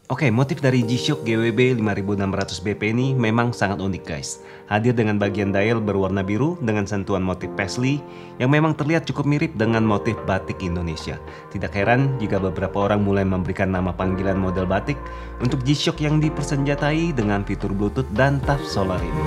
Oke, motif dari G-Shock GWB 5600 BP ini memang sangat unik guys. Hadir dengan bagian dial berwarna biru dengan sentuhan motif paisley yang memang terlihat cukup mirip dengan motif batik Indonesia. Tidak heran jika beberapa orang mulai memberikan nama panggilan model batik untuk G-Shock yang dipersenjatai dengan fitur Bluetooth dan TAF solar ini.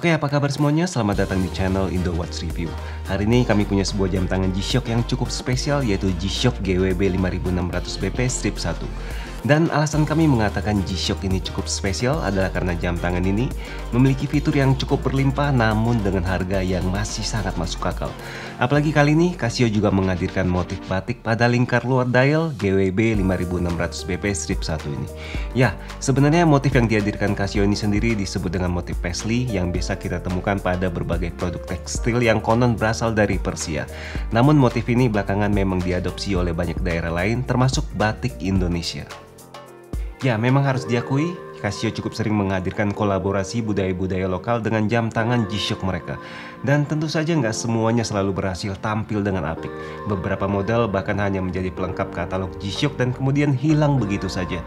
Oke, apa kabar semuanya? Selamat datang di channel Indo Watch Review. Hari ini kami punya sebuah jam tangan G-Shock yang cukup spesial, yaitu G-Shock GWB 5600 BP Strip 1. Dan alasan kami mengatakan G-Shock ini cukup spesial adalah karena jam tangan ini memiliki fitur yang cukup berlimpah namun dengan harga yang masih sangat masuk akal. Apalagi kali ini Casio juga menghadirkan motif batik pada lingkar luar dial GWB 5600 BP Strip 1 ini. Ya, sebenarnya motif yang dihadirkan Casio ini sendiri disebut dengan motif paisley yang biasa kita temukan pada berbagai produk tekstil yang konon berasal dari Persia. Namun motif ini belakangan memang diadopsi oleh banyak daerah lain termasuk batik Indonesia. Ya, memang harus diakui, Casio cukup sering menghadirkan kolaborasi budaya-budaya lokal dengan jam tangan G-Shock mereka. Dan tentu saja nggak semuanya selalu berhasil tampil dengan apik. Beberapa model bahkan hanya menjadi pelengkap katalog G-Shock dan kemudian hilang begitu saja.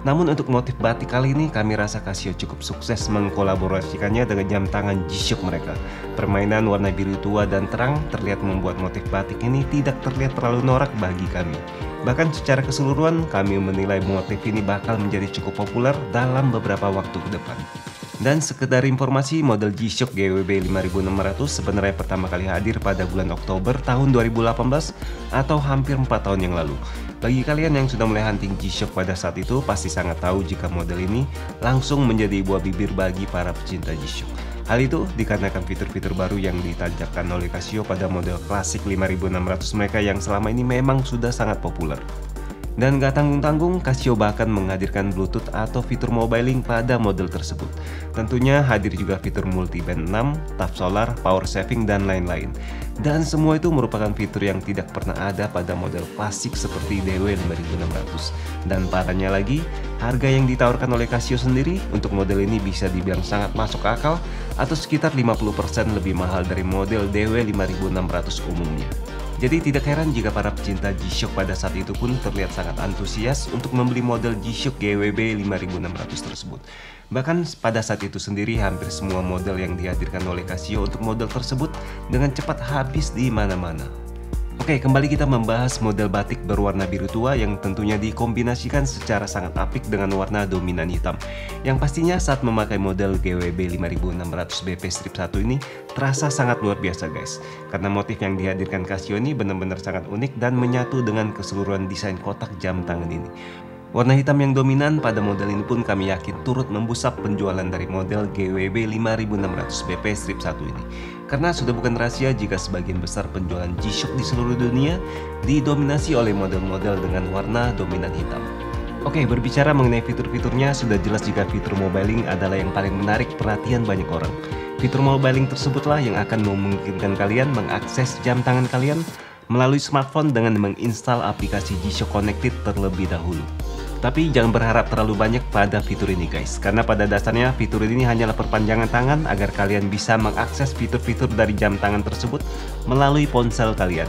Namun untuk motif batik kali ini kami rasa Casio cukup sukses mengkolaborasikannya dengan jam tangan G-Shock mereka. Permainan warna biru tua dan terang terlihat membuat motif batik ini tidak terlihat terlalu norak bagi kami. Bahkan secara keseluruhan kami menilai motif ini bakal menjadi cukup populer dalam beberapa waktu ke depan. Dan sekedar informasi, model G-Shock GWB 5600 sebenarnya pertama kali hadir pada bulan Oktober tahun 2018 atau hampir 4 tahun yang lalu. Bagi kalian yang sudah mulai hunting G-Shock pada saat itu pasti sangat tahu jika model ini langsung menjadi buah bibir bagi para pecinta G-Shock. Hal itu dikarenakan fitur-fitur baru yang ditancapkan oleh Casio pada model klasik 5600 mereka yang selama ini memang sudah sangat populer. Dan gak tanggung-tanggung, Casio bahkan menghadirkan Bluetooth atau fitur mobile link pada model tersebut. Tentunya hadir juga fitur multiband 6, TAF solar, power saving, dan lain-lain. Dan semua itu merupakan fitur yang tidak pernah ada pada model klasik seperti DW 5600. Dan parahnya lagi, harga yang ditawarkan oleh Casio sendiri untuk model ini bisa dibilang sangat masuk akal atau sekitar 50% lebih mahal dari model DW 5600 umumnya. Jadi tidak heran jika para pecinta G-Shock pada saat itu pun terlihat sangat antusias untuk membeli model G-Shock GWB 5600 tersebut. Bahkan pada saat itu sendiri hampir semua model yang dihadirkan oleh Casio untuk model tersebut dengan cepat habis di mana-mana. Oke, kembali kita membahas model batik berwarna biru tua yang tentunya dikombinasikan secara sangat apik dengan warna dominan hitam. Yang pastinya saat memakai model GWB 5600 BP Strip 1 ini terasa sangat luar biasa guys. Karena motif yang dihadirkan Casio ini benar-benar sangat unik dan menyatu dengan keseluruhan desain kotak jam tangan ini. Warna hitam yang dominan pada model ini pun kami yakin turut membusap penjualan dari model GWB 5600 BP Strip 1 ini. Karena sudah bukan rahasia jika sebagian besar penjualan G-Shock di seluruh dunia didominasi oleh model-model dengan warna dominan hitam. Oke, berbicara mengenai fitur-fiturnya, sudah jelas jika fitur mobile link adalah yang paling menarik perhatian banyak orang. Fitur mobile link tersebutlah yang akan memungkinkan kalian mengakses jam tangan kalian melalui smartphone dengan menginstal aplikasi G-Shock Connected terlebih dahulu. Tapi jangan berharap terlalu banyak pada fitur ini guys, karena pada dasarnya fitur ini hanyalah perpanjangan tangan agar kalian bisa mengakses fitur-fitur dari jam tangan tersebut melalui ponsel kalian.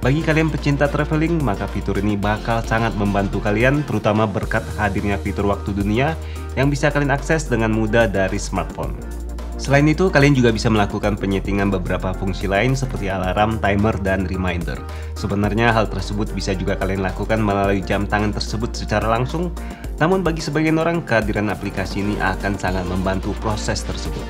Bagi kalian pecinta traveling, maka fitur ini bakal sangat membantu kalian, terutama berkat hadirnya fitur waktu dunia yang bisa kalian akses dengan mudah dari smartphone. Selain itu, kalian juga bisa melakukan penyetingan beberapa fungsi lain seperti alarm, timer, dan reminder. Sebenarnya hal tersebut bisa juga kalian lakukan melalui jam tangan tersebut secara langsung. Namun bagi sebagian orang, kehadiran aplikasi ini akan sangat membantu proses tersebut.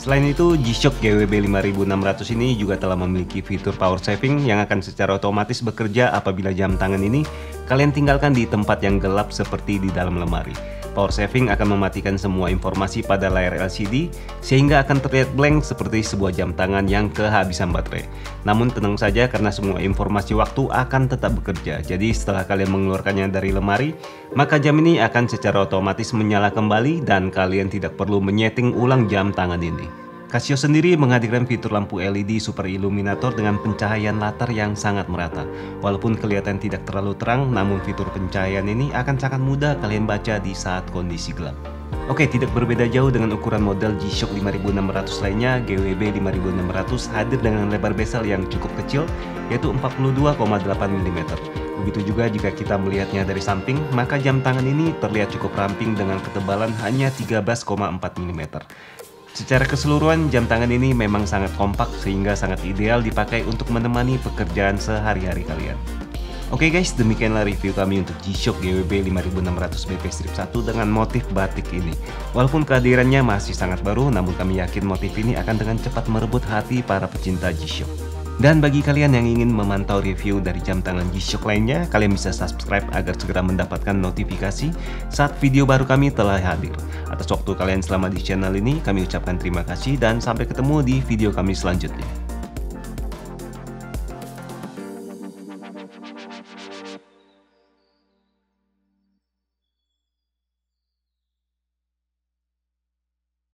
Selain itu, G-Shock GWB 5600 ini juga telah memiliki fitur power saving yang akan secara otomatis bekerja apabila jam tangan ini kalian tinggalkan di tempat yang gelap seperti di dalam lemari. Power saving akan mematikan semua informasi pada layar LCD sehingga akan terlihat blank seperti sebuah jam tangan yang kehabisan baterai. Namun tenang saja karena semua informasi waktu akan tetap bekerja. Jadi setelah kalian mengeluarkannya dari lemari, maka jam ini akan secara otomatis menyala kembali dan kalian tidak perlu menyeting ulang jam tangan ini. Casio sendiri menghadirkan fitur lampu LED super illuminator dengan pencahayaan latar yang sangat merata. Walaupun kelihatan tidak terlalu terang, namun fitur pencahayaan ini akan sangat mudah kalian baca di saat kondisi gelap. Oke, tidak berbeda jauh dengan ukuran model G-Shock 5600 lainnya, GWB 5600 hadir dengan lebar bezel yang cukup kecil, yaitu 42,8 mm. Begitu juga jika kita melihatnya dari samping, maka jam tangan ini terlihat cukup ramping dengan ketebalan hanya 13,4 mm. Secara keseluruhan, jam tangan ini memang sangat kompak sehingga sangat ideal dipakai untuk menemani pekerjaan sehari-hari kalian. Oke guys, demikianlah review kami untuk G-Shock GWB 5600 BP Strip 1 dengan motif batik ini. Walaupun kehadirannya masih sangat baru, namun kami yakin motif ini akan dengan cepat merebut hati para pecinta G-Shock. Dan bagi kalian yang ingin memantau review dari jam tangan G-Shock lainnya, kalian bisa subscribe agar segera mendapatkan notifikasi saat video baru kami telah hadir. Atas waktu kalian selama di channel ini, kami ucapkan terima kasih dan sampai ketemu di video kami selanjutnya.